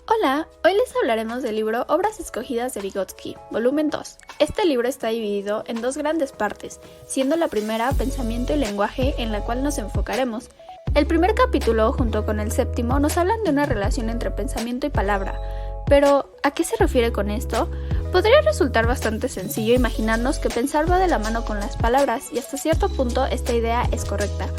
Hola, hoy les hablaremos del libro Obras escogidas de Vygotsky, volumen 2. Este libro está dividido en dos grandes partes, siendo la primera Pensamiento y lenguaje, en la cual nos enfocaremos. El primer capítulo, junto con el séptimo, nos hablan de una relación entre pensamiento y palabra. Pero, ¿a qué se refiere con esto? Podría resultar bastante sencillo imaginarnos que pensar va de la mano con las palabras, y hasta cierto punto esta idea es correcta.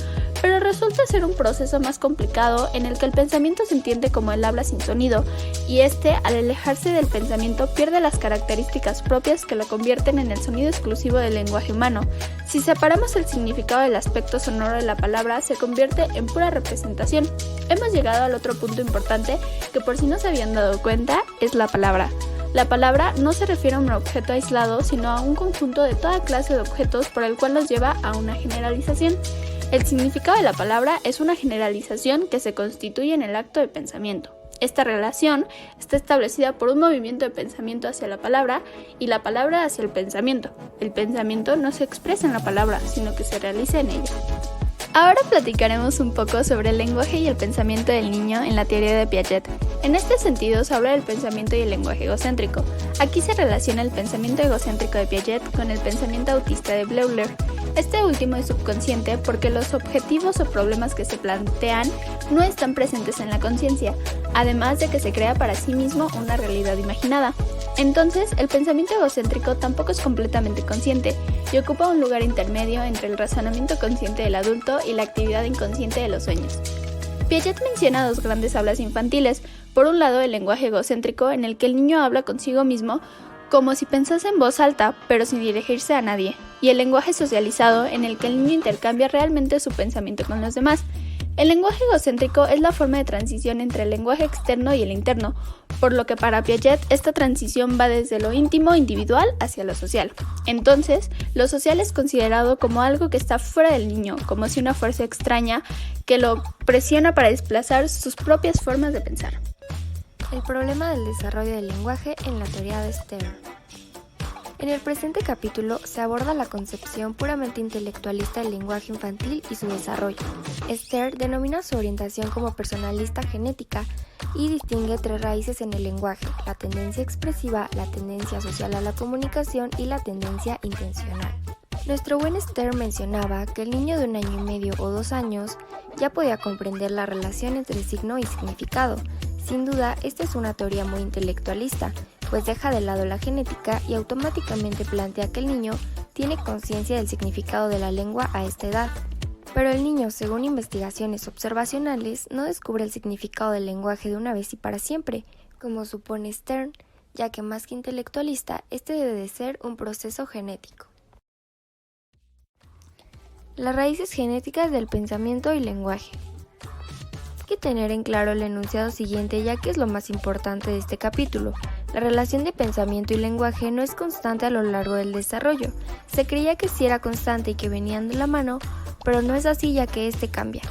Pero resulta ser un proceso más complicado en el que el pensamiento se entiende como el habla sin sonido, y este, al alejarse del pensamiento, pierde las características propias que lo convierten en el sonido exclusivo del lenguaje humano. Si separamos el significado del aspecto sonoro de la palabra, se convierte en pura representación. Hemos llegado al otro punto importante, que por si no se habían dado cuenta, es la palabra. La palabra no se refiere a un objeto aislado, sino a un conjunto de toda clase de objetos por el cual nos lleva a una generalización. El significado de la palabra es una generalización que se constituye en el acto de pensamiento. Esta relación está establecida por un movimiento de pensamiento hacia la palabra y la palabra hacia el pensamiento. El pensamiento no se expresa en la palabra, sino que se realiza en ella. Ahora platicaremos un poco sobre el lenguaje y el pensamiento del niño en la teoría de Piaget. En este sentido se habla del pensamiento y el lenguaje egocéntrico. Aquí se relaciona el pensamiento egocéntrico de Piaget con el pensamiento autista de Bleuler. Este último es subconsciente porque los objetivos o problemas que se plantean no están presentes en la conciencia, además de que se crea para sí mismo una realidad imaginada. Entonces, el pensamiento egocéntrico tampoco es completamente consciente y ocupa un lugar intermedio entre el razonamiento consciente del adulto y la actividad inconsciente de los sueños. Piaget menciona dos grandes hablas infantiles. Por un lado, el lenguaje egocéntrico, en el que el niño habla consigo mismo como si pensase en voz alta, pero sin dirigirse a nadie, y el lenguaje socializado, en el que el niño intercambia realmente su pensamiento con los demás. El lenguaje egocéntrico es la forma de transición entre el lenguaje externo y el interno, por lo que para Piaget esta transición va desde lo íntimo individual hacia lo social. Entonces, lo social es considerado como algo que está fuera del niño, como si una fuerza extraña que lo presiona para desplazar sus propias formas de pensar. El problema del desarrollo del lenguaje en la teoría de Stern. En el presente capítulo se aborda la concepción puramente intelectualista del lenguaje infantil y su desarrollo. Stern denomina su orientación como personalista genética y distingue tres raíces en el lenguaje: la tendencia expresiva, la tendencia social a la comunicación y la tendencia intencional. Nuestro buen Stern mencionaba que el niño de 1 año y medio o 2 años ya podía comprender la relación entre signo y significado. Sin duda, esta es una teoría muy intelectualista, pues deja de lado la genética y automáticamente plantea que el niño tiene conciencia del significado de la lengua a esta edad. Pero el niño, según investigaciones observacionales, no descubre el significado del lenguaje de una vez y para siempre, como supone Stern, ya que más que intelectualista, este debe de ser un proceso genético. Las raíces genéticas del pensamiento y lenguaje. Hay que tener en claro el enunciado siguiente, ya que es lo más importante de este capítulo. La relación de pensamiento y lenguaje no es constante a lo largo del desarrollo. Se creía que sí era constante y que venían de la mano, pero no es así, ya que este cambia.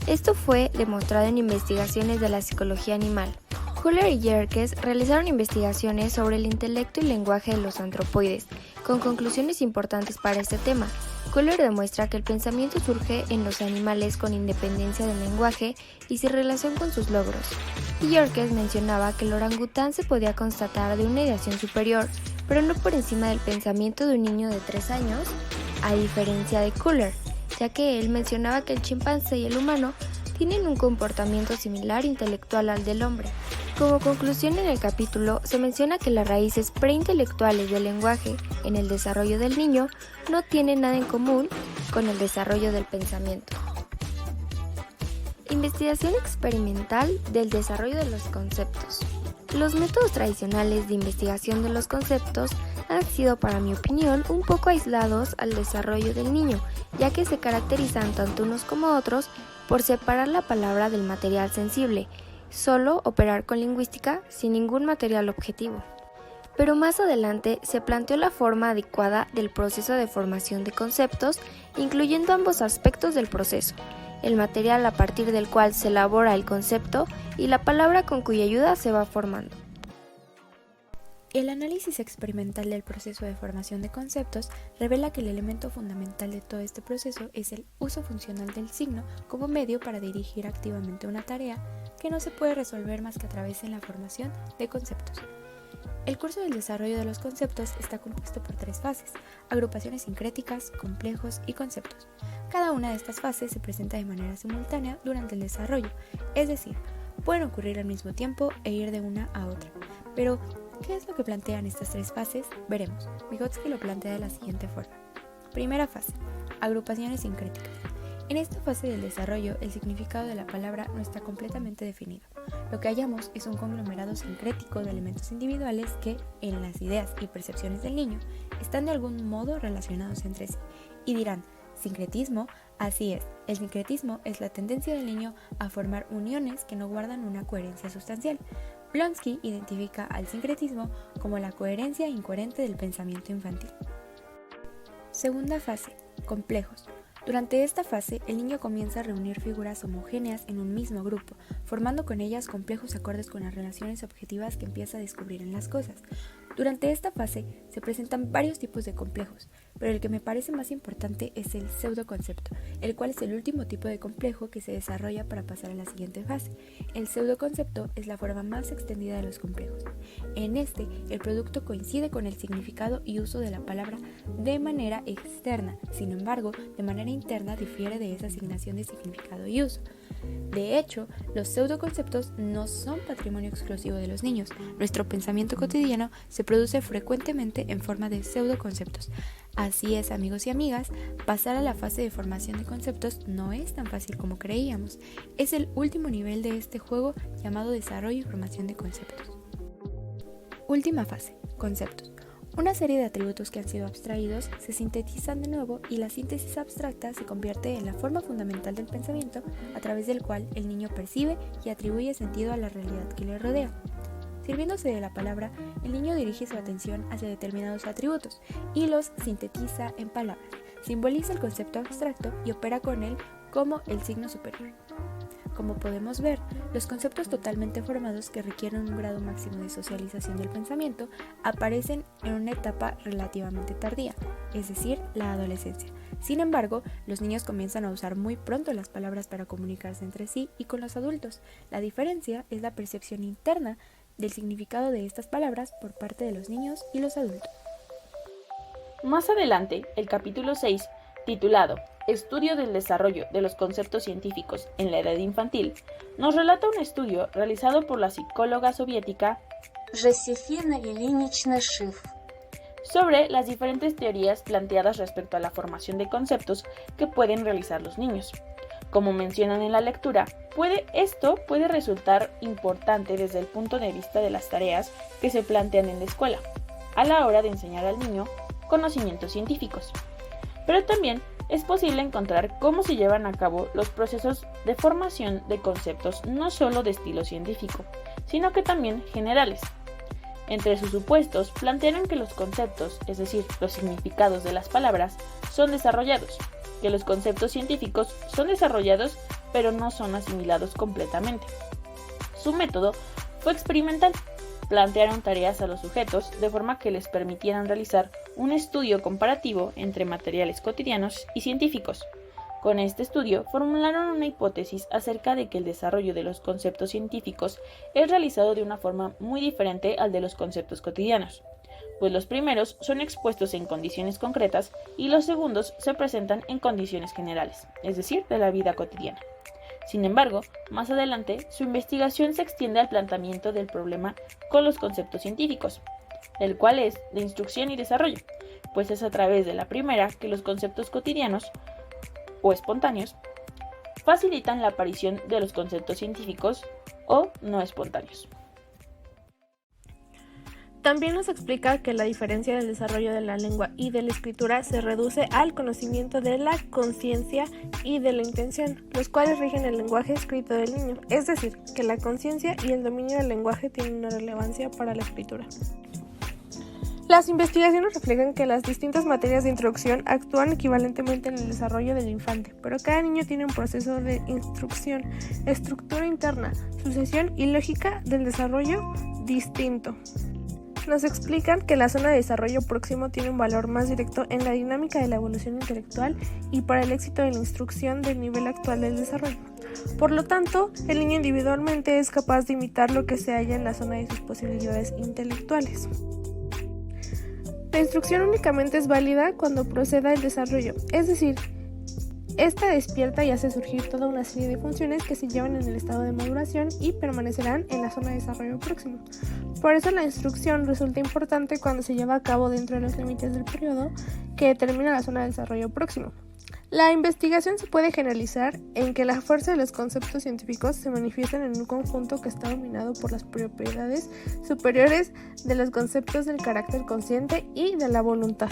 Esto fue demostrado en investigaciones de la psicología animal. Huller y Yerkes realizaron investigaciones sobre el intelecto y lenguaje de los antropoides, con conclusiones importantes para este tema. Huller demuestra que el pensamiento surge en los animales con independencia del lenguaje y sin relación con sus logros. Y Yerkes mencionaba que el orangután se podía constatar de una ideación superior, pero no por encima del pensamiento de un niño de 3 años, a diferencia de Huller, ya que él mencionaba que el chimpancé y el humano tienen un comportamiento similar intelectual al del hombre. Como conclusión en el capítulo, se menciona que las raíces preintelectuales del lenguaje en el desarrollo del niño no tienen nada en común con el desarrollo del pensamiento. Investigación experimental del desarrollo de los conceptos. Los métodos tradicionales de investigación de los conceptos han sido, para mi opinión, un poco aislados al desarrollo del niño, ya que se caracterizan tanto unos como otros por separar la palabra del material sensible, solo operar con lingüística sin ningún material objetivo. Pero más adelante se planteó la forma adecuada del proceso de formación de conceptos, incluyendo ambos aspectos del proceso: el material a partir del cual se elabora el concepto y la palabra con cuya ayuda se va formando. El análisis experimental del proceso de formación de conceptos revela que el elemento fundamental de todo este proceso es el uso funcional del signo como medio para dirigir activamente una tarea que no se puede resolver más que a través de la formación de conceptos. El curso del desarrollo de los conceptos está compuesto por 3 fases: agrupaciones sincréticas, complejos y conceptos. Cada una de estas fases se presenta de manera simultánea durante el desarrollo, es decir, pueden ocurrir al mismo tiempo e ir de una a otra. Pero, ¿qué es lo que plantean estas 3 fases? Veremos. Vygotsky lo plantea de la siguiente forma. Primera fase: agrupaciones sincréticas. En esta fase del desarrollo, el significado de la palabra no está completamente definido. Lo que hallamos es un conglomerado sincrético de elementos individuales que, en las ideas y percepciones del niño, están de algún modo relacionados entre sí. Y dirán, ¿sincretismo? Así es, el sincretismo es la tendencia del niño a formar uniones que no guardan una coherencia sustancial. Blonsky identifica al sincretismo como la coherencia incoherente del pensamiento infantil. Segunda fase: complejos. Durante esta fase, el niño comienza a reunir figuras homogéneas en un mismo grupo, formando con ellas complejos acordes con las relaciones objetivas que empieza a descubrir en las cosas. Durante esta fase se presentan varios tipos de complejos, pero el que me parece más importante es el pseudoconcepto, el cual es el último tipo de complejo que se desarrolla para pasar a la siguiente fase. El pseudoconcepto es la forma más extendida de los complejos. En este, el producto coincide con el significado y uso de la palabra de manera externa, sin embargo, de manera interna difiere de esa asignación de significado y uso. De hecho, los pseudoconceptos no son patrimonio exclusivo de los niños. Nuestro pensamiento cotidiano se produce frecuentemente en forma de pseudoconceptos. Así es, amigos y amigas, pasar a la fase de formación de conceptos no es tan fácil como creíamos. Es el último nivel de este juego llamado desarrollo y formación de conceptos. Última fase: conceptos. Una serie de atributos que han sido abstraídos se sintetizan de nuevo y la síntesis abstracta se convierte en la forma fundamental del pensamiento a través del cual el niño percibe y atribuye sentido a la realidad que le rodea. Sirviéndose de la palabra, el niño dirige su atención hacia determinados atributos y los sintetiza en palabras, simboliza el concepto abstracto y opera con él como el signo superior. Como podemos ver, los conceptos totalmente formados que requieren un grado máximo de socialización del pensamiento aparecen en una etapa relativamente tardía, es decir, la adolescencia. Sin embargo, los niños comienzan a usar muy pronto las palabras para comunicarse entre sí y con los adultos. La diferencia es la percepción interna del significado de estas palabras por parte de los niños y los adultos. Más adelante, el capítulo 6, titulado Estudio del desarrollo de los conceptos científicos en la edad infantil, nos relata un estudio realizado por la psicóloga soviética Josefina Ilinichna Schiff sobre las diferentes teorías planteadas respecto a la formación de conceptos que pueden realizar los niños. Como mencionan en la lectura, esto puede resultar importante desde el punto de vista de las tareas que se plantean en la escuela, a la hora de enseñar al niño conocimientos científicos. Pero también es posible encontrar cómo se llevan a cabo los procesos de formación de conceptos no solo de estilo científico, sino que también generales. Entre sus supuestos plantearon que los conceptos, es decir, los significados de las palabras, son desarrollados, que los conceptos científicos son desarrollados pero no son asimilados completamente. Su método fue experimental. Plantearon tareas a los sujetos de forma que les permitieran realizar un estudio comparativo entre materiales cotidianos y científicos. Con este estudio formularon una hipótesis acerca de que el desarrollo de los conceptos científicos es realizado de una forma muy diferente al de los conceptos cotidianos, pues los primeros son expuestos en condiciones concretas y los segundos se presentan en condiciones generales, es decir, de la vida cotidiana. Sin embargo, más adelante, su investigación se extiende al planteamiento del problema con los conceptos científicos, el cual es de instrucción y desarrollo, pues es a través de la primera que los conceptos cotidianos o espontáneos facilitan la aparición de los conceptos científicos o no espontáneos. También nos explica que la diferencia del desarrollo de la lengua y de la escritura se reduce al conocimiento de la conciencia y de la intención, los cuales rigen el lenguaje escrito del niño, es decir, que la conciencia y el dominio del lenguaje tienen una relevancia para la escritura. Las investigaciones reflejan que las distintas materias de instrucción actúan equivalentemente en el desarrollo del infante, pero cada niño tiene un proceso de instrucción, estructura interna, sucesión y lógica del desarrollo distinto. nos explican que la zona de desarrollo próximo tiene un valor más directo en la dinámica de la evolución intelectual y para el éxito de la instrucción del nivel actual del desarrollo. Por lo tanto, el niño individualmente es capaz de imitar lo que se halla en la zona de sus posibilidades intelectuales. La instrucción únicamente es válida cuando proceda el desarrollo, es decir, esta despierta y hace surgir toda una serie de funciones que se llevan en el estado de maduración y permanecerán en la zona de desarrollo próximo. Por eso la instrucción resulta importante cuando se lleva a cabo dentro de los límites del periodo que determina la zona de desarrollo próximo. La investigación se puede generalizar en que la fuerza de los conceptos científicos se manifiestan en un conjunto que está dominado por las propiedades superiores de los conceptos del carácter consciente y de la voluntad.